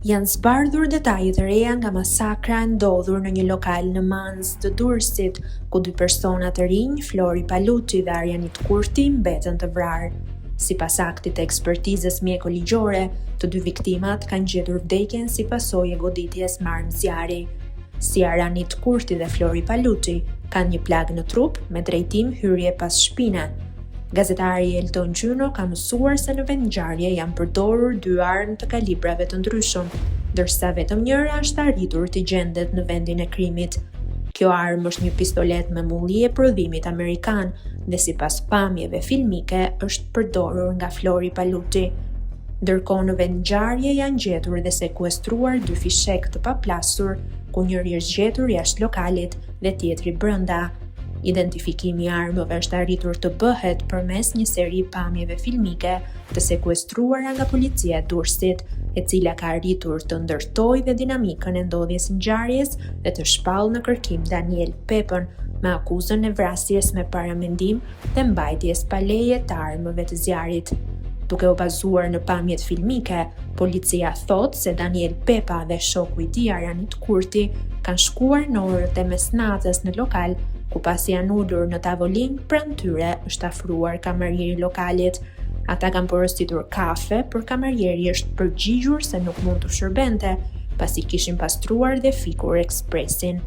Janë zbardhur detaje të reja nga masakra e ndodhur në një lokal në Mans të Durrësit, ku 2 persona të rinj, Flori Paluçi dhe Arjanit Kurti, mbeten të vrarë. Sipas aktit të ekspertizës mjeko-ligjore, të 2 viktimat kanë gjetur vdekjen si pasojë e goditjes me armë zjarri. Si Arjanit Kurti dhe Flori Paluçi kanë një plag në trup me drejtim hyrje pas shpine. Gazetari Elton Gjyno ka mësuar se në vendngjarje janë përdorur 2 armë të kalibrave të ndryshëm, ndërsa vetëm njëra është arritur të gjendet në vendin e krimit. Kjo armë është një pistolet me mulli e prodhimit amerikan dhe sipas pamjeve filmike është përdorur nga Flori Paluçi. Ndërkohë në vendngjarje janë gjetur dhe sekuestruar 2 fishek të paplasur, ku njëri është gjetur jashtë lokalit dhe tjetri brenda. Identifikimi i armëve është arritur të bëhet përmes një seri pamjeve filmike të sekuestruara nga policia e Durrësit, e cila ka arritur të ndërtojë dhe dinamikën e ndodhjes së ngjarjes dhe të shpallë në kërkim Daniel Pepën me akuzën e vrasjes me paramendim dhe mbajtjes pa leje të armëve të zjarrit. Duke u bazuar në pamjet filmike, policia thot se Daniel Pepa dhe shoku i tij Arjanit Kurti kanë shkuar në orët e mesnatës në lokal, ku pasi janë ulur në tavolinë, pranë tyre është afruar kamarieri i lokalit. Ata kanë porositur kafe, por kamarieri është përgjigjur se nuk mund të shërbente, pasi kishin pastruar dhe fikur ekspresin.